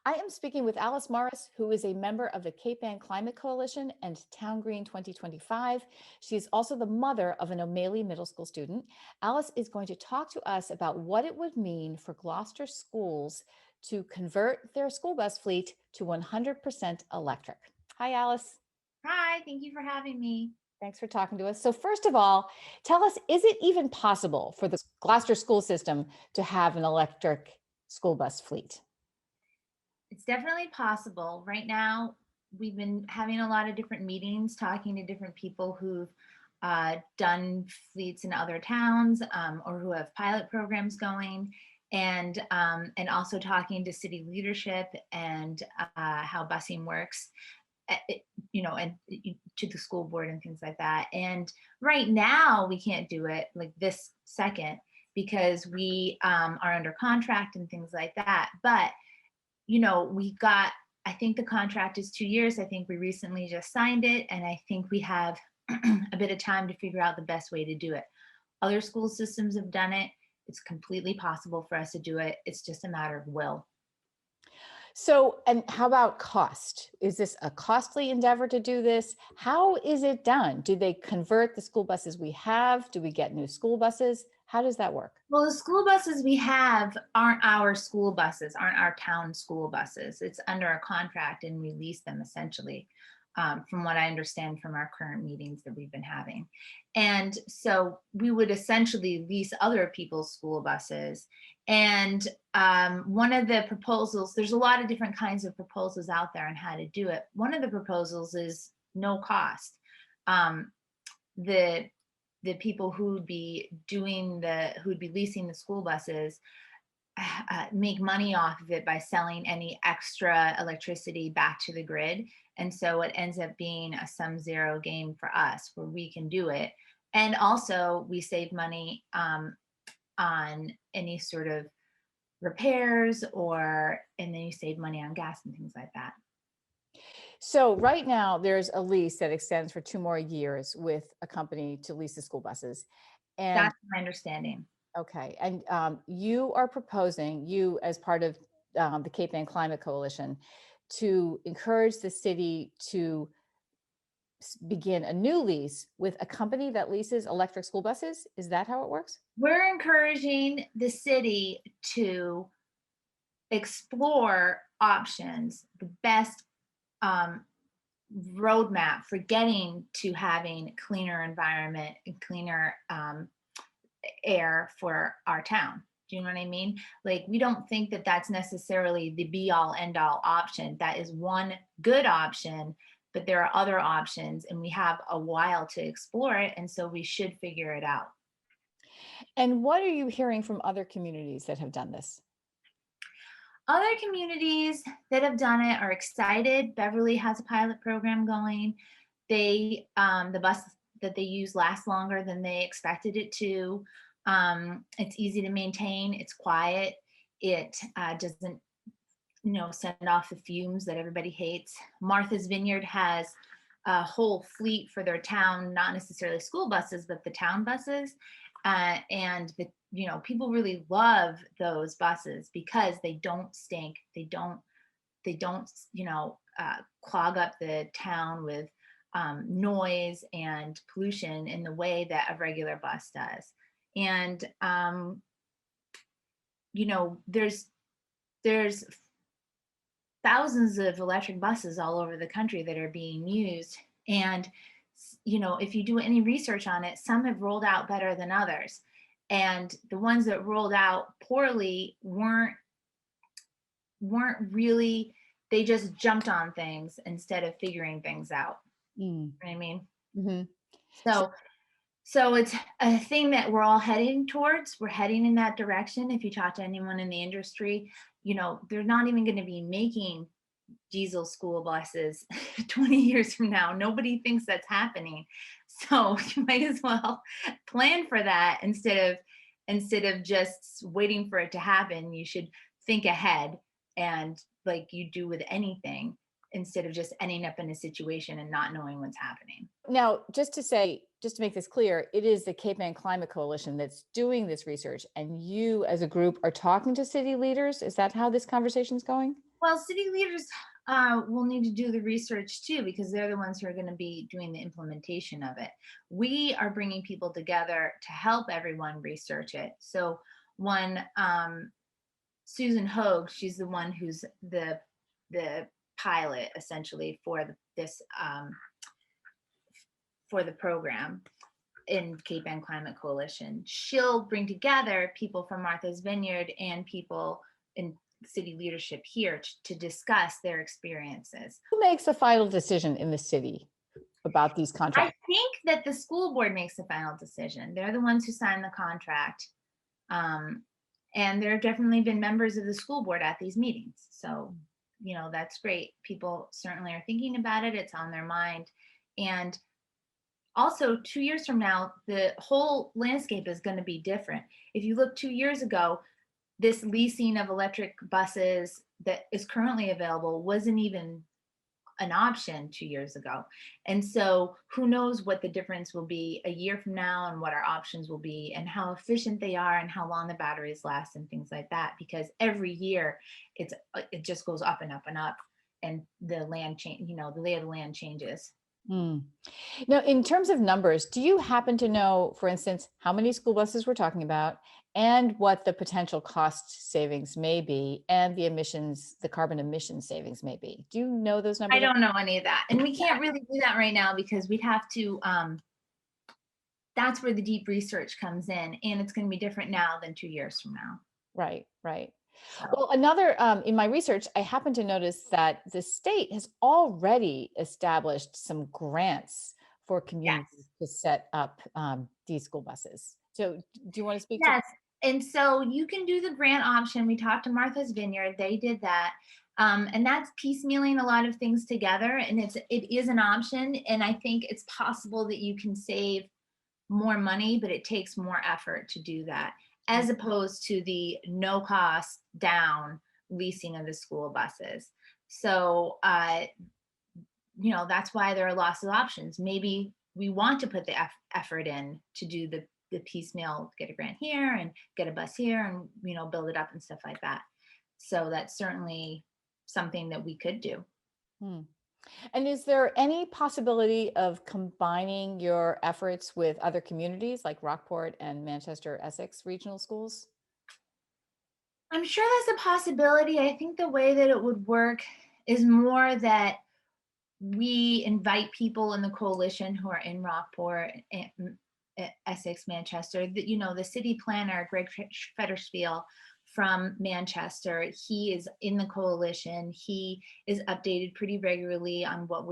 I am speaking with Alice Morris, who is a member of the Cape Ann Climate Coalition and Town Green 2025. She is also the mother of an O'Malley Middle School student. Alice is going to talk to us about what it would mean for Gloucester schools to convert their school bus fleet to 100% electric. Hi, Alice. Hi, thank you for having me. Thanks for talking to us. So first of all, tell us, is it even possible for the Gloucester school system to have an electric school bus fleet? It's definitely possible. Right now, we've been having a lot of different meetings, talking to different people who've done fleets in other towns or who have pilot programs going, and also talking to city leadership and how busing works. And to the school board and things like that. And right now, we can't do it like this second because we are under contract and things like that. But we got, I think the contract is 2 years. I think we recently just signed it. And I think we have a bit of time to figure out the best way to do it. Other school systems have done it. It's completely possible for us to do it. It's just a matter of will. So, and how about cost? Is this a costly endeavor to do this? How is it done? Do they convert the school buses we have? Do we get new school buses? How does that work? Well, the school buses we have aren't our school buses, aren't our town school buses. It's under a contract and we lease them essentially, from what I understand from our current meetings that we've been having. And so we would essentially lease other people's school buses. And one of the proposals, there's a lot of different kinds of proposals out there on how to do it. One of the proposals is no cost. Um, the the people who would be leasing the school buses make money off of it by selling any extra electricity back to the grid. And so it ends up being a sum zero game for us where we can do it. And also we save money on any sort of repairs, and then you save money on gas and things like that. So, right now, there's a lease that extends for 2 more years with a company to lease the school buses. And That's my understanding. okay, and you are proposing, you as part of the Cape Ann Climate Coalition, to encourage the city to begin a new lease with a company that leases electric school buses. Is that how it works? We're encouraging the city to explore options, the best um, roadmap for getting to having cleaner environment and cleaner air for our town. Do you know what I mean? Like, we don't think that that's necessarily the be all end all option. That is one good option, but there are other options, and we have a while to explore it. And so we should figure it out. And what are you hearing from other communities that have done this? Other communities that have done it are excited. Beverly has a pilot program going. The bus that they use lasts longer than they expected it to. It's easy to maintain. It's quiet. It doesn't, send off the fumes that everybody hates. Martha's Vineyard has a whole fleet for their town, not necessarily school buses, but the town buses. And people really love those buses because they don't stink. They don't clog up the town with noise and pollution in the way that a regular bus does. And there's thousands of electric buses all over the country that are being used. And if you do any research on it, some have rolled out better than others. And the ones that rolled out poorly weren't really, they just jumped on things instead of figuring things out. Mm. You know what I mean? Hmm. So it's a thing that we're all heading towards. We're heading in that direction. If you talk to anyone in the industry, they're not even going to be making diesel school buses 20 years from now. Nobody thinks that's happening. So you might as well plan for that instead of just waiting for it to happen. You should think ahead, and like you do with anything, instead of just ending up in a situation and not knowing what's happening. Now, just to make this clear, it is the Cape Ann Climate Coalition that's doing this research, and you as a group are talking to city leaders. Is that how this conversation is going? Well, city leaders will need to do the research too, because they're the ones who are going to be doing the implementation of it. We are bringing people together to help everyone research it. So, one Susan Hogue, she's the one who's the pilot essentially for this for the program in Cape Ann Climate Coalition. She'll bring together people from Martha's Vineyard and people in city leadership here to discuss their experiences. Who makes the final decision in the city about these I contracts? think that the school board makes the final decision. They're the ones who sign the contract. Um, and there have definitely been members of the school board at these meetings. So, that's great. People certainly are thinking about it. It's on their mind. And also, 2 years from now, the whole landscape is going to be different. If you look 2 years ago, this leasing of electric buses that is currently available wasn't even an option 2 years ago. And so who knows what the difference will be a year from now and what our options will be and how efficient they are and how long the batteries last and things like that. Because every year it just goes up and up and up, and the land change, the lay of the land changes. Hmm. Now, in terms of numbers, do you happen to know, for instance, how many school buses we're talking about and what the potential cost savings may be and the carbon emission savings may be? Do you know those I numbers? don't know any of that. And we can't really do that right now because we'd have to, that's where the deep research comes in. And it's going to be different now than 2 years from now. Right, right. So, Well, in my research, I happened to notice that the state has already established some grants for yes. communities to set up these school buses. So, do you want to speak to? Yes. And so you can do the grant option. We talked to Martha's Vineyard. They did that. And that's piecemealing a lot of things together. And it is an option. And I think it's possible that you can save more money, but it takes more effort to do that, as opposed to the no cost down leasing of the school buses. So that's why there are lots of options. Maybe we want to put the effort in to do the piecemeal, get a grant here and get a bus here and build it up and stuff like that. So that's certainly something that we could do. Hmm. And is there any possibility of combining your efforts with other communities like Rockport and Manchester Essex regional schools? I'm sure that's a possibility. I think the way that it would work is more that we invite people in the coalition who are in Rockport, Essex, Manchester. The city planner, Greg Federspiel from Manchester, he is in the coalition. He is updated pretty regularly on what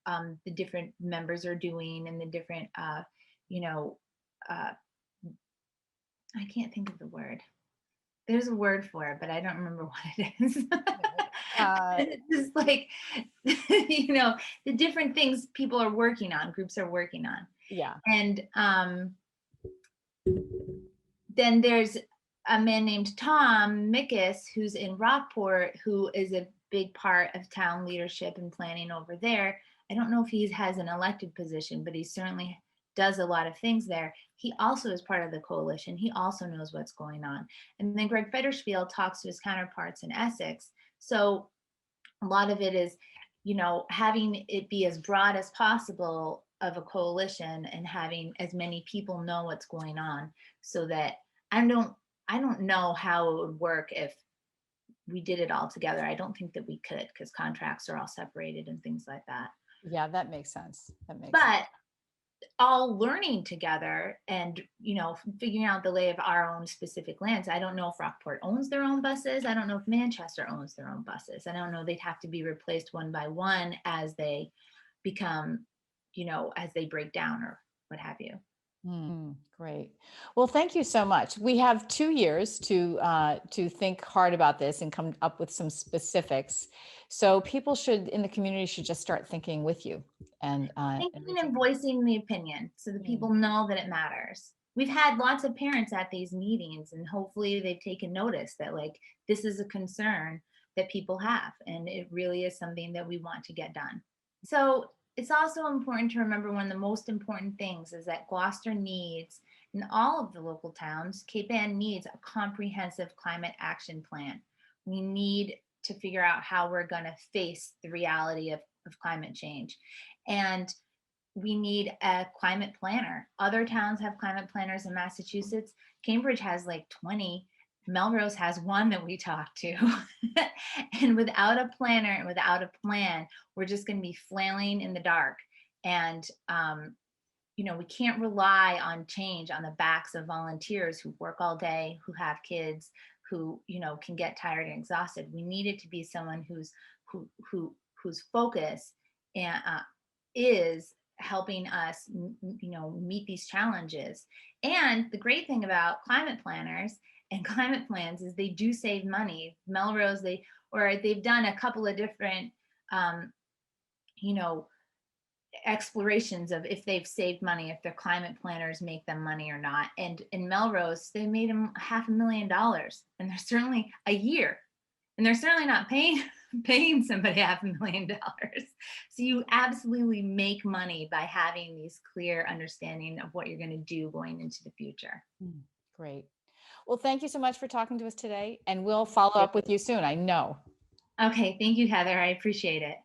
the different members are doing and the different, uh, I can't think of the word. There's a word for it, but I don't remember what it is. Uh, It's just like, the different things people are working on, groups are working on. yeah. And then there's a man named Tom Mickus, who's in Rockport, who is a big part of town leadership and planning over there. I don't know if he has an elected position, but he certainly does a lot of things there. He also is part of the coalition. He also knows what's going on. And then Greg Federspiel talks to his counterparts in Essex. So a lot of it is, having it be as broad as possible of a coalition and having as many people know what's going on, so that I don't know how it would work if we did it all together. I don't think that we could, because contracts are all separated and things like that. Yeah, that makes sense. That makes sense. But all learning together and figuring out the lay of our own specific lands. I don't know if Rockport owns their own buses. I don't know if Manchester owns their own buses. I don't know. They'd have to be replaced one by one as they become, as they break down or what have you. Great. Well, thank you so much. We have 2 years to think hard about this and come up with some specifics. So people in the community should just start thinking with you and Thinking and voicing the opinion so that people know that it matters. We've had lots of parents at these meetings, and hopefully they've taken notice that this is a concern that people have, and it really is something that we want to get done. So it's also important to remember one of the most important things is that Gloucester needs, in all of the local towns, Cape Ann needs a comprehensive climate action plan. We need to figure out how we're going to face the reality of climate change. And we need a climate planner. Other towns have climate planners in Massachusetts. Cambridge has like 20. Melrose has one that we talk to. And without a planner and without a plan, we're just going to be flailing in the dark. And, we can't rely on change on the backs of volunteers who work all day, who have kids, who, can get tired and exhausted. We need it to be someone whose focus and is helping us meet these challenges. And the great thing about climate planners and climate plans is they do save money. Melrose, they've done a couple of different you know explorations of if they've saved money, if their climate planners make them money or not. And in Melrose, they made them $500,000, and they're certainly a year, and they're certainly not paying somebody $500,000. So you absolutely make money by having these clear understanding of what you're going to do going into the future. Great. Well, thank you so much for talking to us today, and we'll follow up with you soon, I know. Okay, thank you, Heather. I appreciate it.